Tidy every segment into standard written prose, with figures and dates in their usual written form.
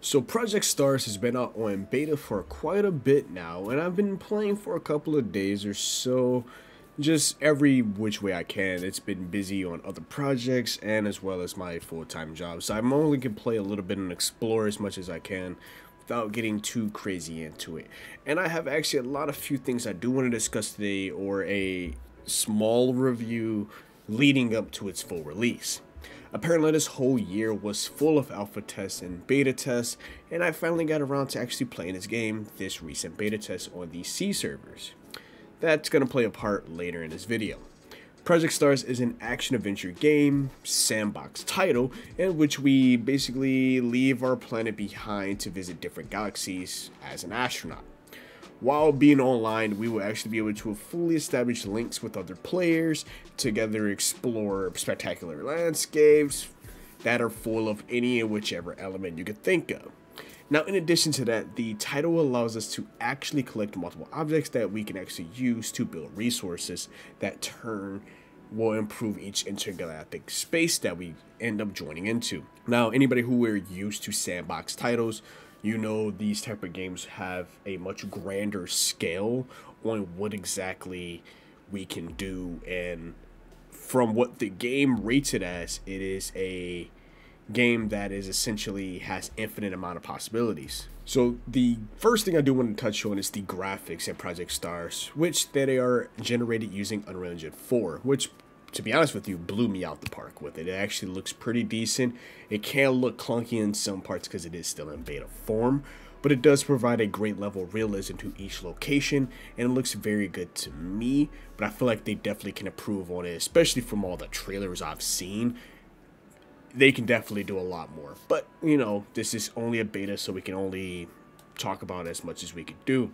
So Project Stars has been out on beta for quite a bit now, and I've been playing for a couple of days or so, just every which way I can. It's been busy on other projects and as well as my full-time job, so I'm only can play a little bit and explore as much as I can without getting too crazy into it. And I have actually a few things I do want to discuss today, or a small review leading up to its full release. Apparently this whole year was full of alpha tests and beta tests, and I finally got around to actually playing this game, this recent beta test on the C servers. That's going to play a part later in this video. Project Stars is an action-adventure game, sandbox title, in which we basically leave our planet behind to visit different galaxies as an astronaut. While being online, we will actually be able to fully establish links with other players, together explore spectacular landscapes that are full of any and whichever element you could think of. Now, in addition to that, the title allows us to actually collect multiple objects that we can actually use to build resources that will improve each intergalactic space that we end up joining into. Now, anybody who are used to sandbox titles, you know these type of games have a much grander scale on what exactly we can do, and from what the game rates it as, it is a game that is essentially has infinite amount of possibilities. So the first thing I do want to touch on is the graphics in Project Stars, which they are generated using Unreal Engine 4, which, to be honest with you, blew me out the park with it. It actually looks pretty decent. It can look clunky in some parts because it is still in beta form, but it does provide a great level of realism to each location, and it looks very good to me. But I feel like they definitely can improve on it, especially from all the trailers I've seen. They can definitely do a lot more, but you know, this is only a beta, so we can only talk about as much as we could do.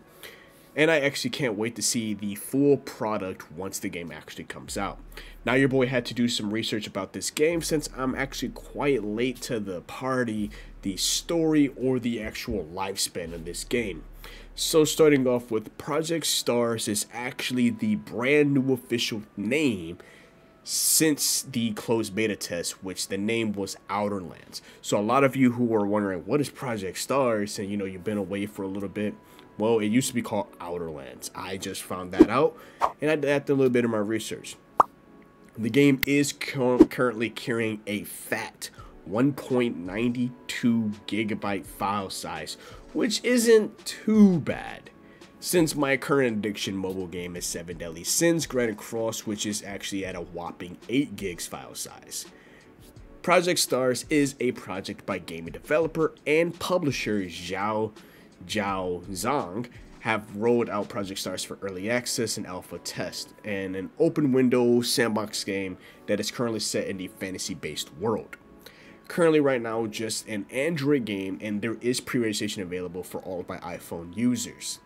And I actually can't wait to see the full product once the game actually comes out. Now, your boy had to do some research about this game since I'm actually quite late to the party, the story, or the actual lifespan of this game. So starting off with, Project Stars is actually the brand new official name since the closed beta test, which the name was Outer Lands. So a lot of you who are wondering, what is Project Stars, and you know, you've been away for a little bit. Well, it used to be called Outer Lands. I just found that out, and I did a little bit of my research. The game is currently carrying a fat 1.92 gigabyte file size, which isn't too bad, since my current addiction mobile game is 7 Deadly Sins Granite Cross, which is actually at a whopping 8 gigs file size. Project Stars is a project by gaming developer and publisher Zhao Zhang have rolled out Project Stars for early access and alpha test, and an open window sandbox game that is currently set in the fantasy-based world. Currently right now just an Android game, and there is pre-registration available for all of my iPhone users.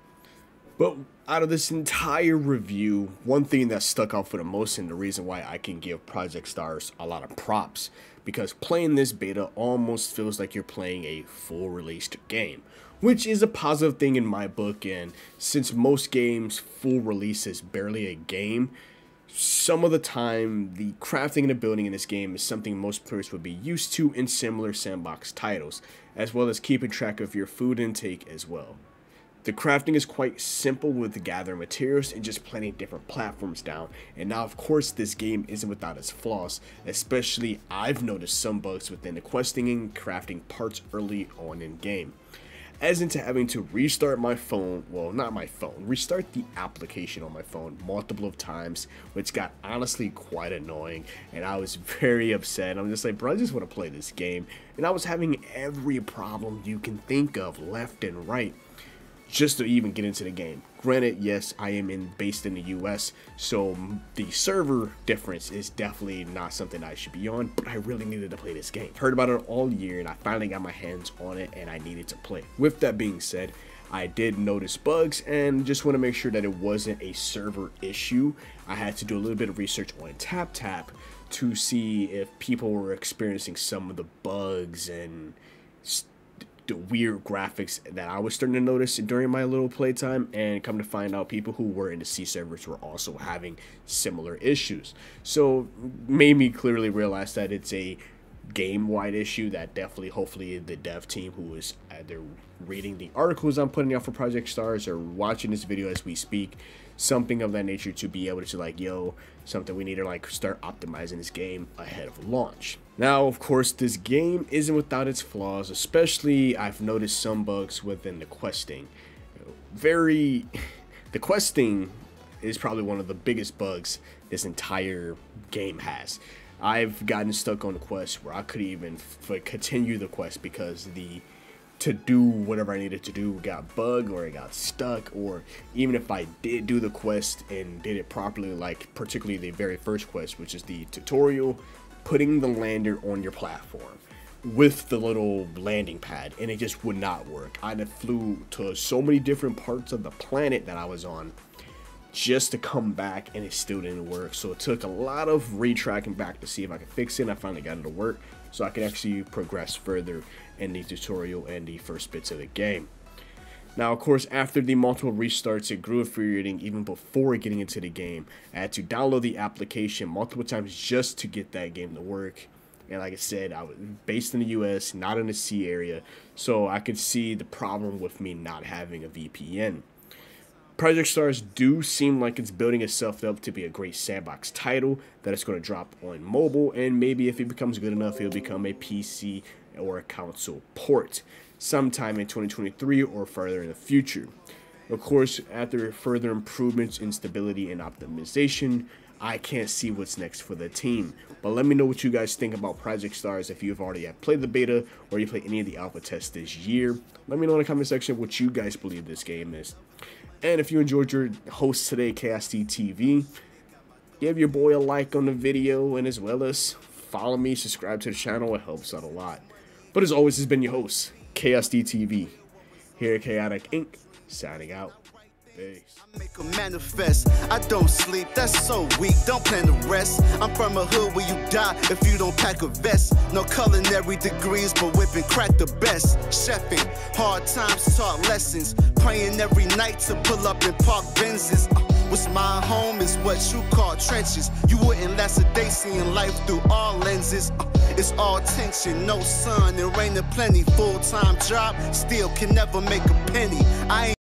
But out of this entire review, one thing that stuck out for the most, and the reason why I can give Project Stars a lot of props, because playing this beta almost feels like you're playing a full released game, which is a positive thing in my book. And since most games full release is barely a game, some of the time the crafting and the building in this game is something most players would be used to in similar sandbox titles, as well as keeping track of your food intake as well. The crafting is quite simple with gathering materials and just planting different platforms down. And now, of course, this game isn't without its flaws, especially I've noticed some bugs within the questing and crafting parts early on in game. As into having to restart my phone, well, not my phone, restart the application on my phone multiple times, which got honestly quite annoying, and I was very upset. I'm just like, bro, I just want to play this game. And I was having every problem you can think of left and right just to even get into the game. Granted, yes, I am based in the US, so the server difference is definitely not something I should be on, but I really needed to play this game. Heard about it all year, and I finally got my hands on it, and I needed to play. With that being said, I did notice bugs, and just want to make sure that it wasn't a server issue. I had to do a little bit of research on TapTap to see if people were experiencing some of the bugs and the weird graphics that I was starting to notice during my little playtime, and come to find out people who were in the C servers were also having similar issues. So made me clearly realize that it's a game-wide issue that definitely, hopefully, the dev team who is either reading the articles I'm putting out for Project Stars or watching this video as we speak, something of that nature, to be able to like, yo, something we need to like start optimizing this game ahead of launch. Now, of course, this game isn't without its flaws, especially I've noticed some bugs within the questing. The questing is probably one of the biggest bugs this entire game has. I've gotten stuck on a quest where I couldn't even continue the quest because to do whatever I needed to do got bugged, or it got stuck, or even if I did do the quest and did it properly, like particularly the very first quest, which is the tutorial, putting the lander on your platform with the little landing pad, and it just would not work. I flew to so many different parts of the planet that I was on just to come back, and it still didn't work. So it took a lot of retracking back to see if I could fix it, and I finally got it to work so I could actually progress further in the tutorial and the first bits of the game. Now, of course, after the multiple restarts, it grew infuriating even before getting into the game. I had to download the application multiple times just to get that game to work. And like I said, I was based in the US, not in the C area, so I could see the problem with me not having a VPN. Project Stars do seem like it's building itself up to be a great sandbox title that it's going to drop on mobile, and maybe if it becomes good enough, it'll become a PC or a console port sometime in 2023 or further in the future. Of course, after further improvements in stability and optimization, I can't see what's next for the team. But let me know what you guys think about Project Stars if you've already played the beta or you played any of the alpha tests this year. Let me know in the comment section what you guys believe this game is. And if you enjoyed your host today, KSD TV, give your boy a like on the video, and as well as follow me, subscribe to the channel. It helps out a lot. But as always, has been your host, KSD TV, here at Chaotic Inc., signing out. Peace. I make a manifest. I don't sleep, that's so weak, don't plan to rest. I'm from a hood where you die if you don't pack a vest. No culinary degrees, but whipping crack the best. Chefing, hard times taught lessons. Praying every night to pull up in park Benzes. What's my home is what you call trenches. You wouldn't last a day seeing life through all lenses. It's all tension, no sun, and rain and plenty. Full-time job, still can never make a penny. I ain't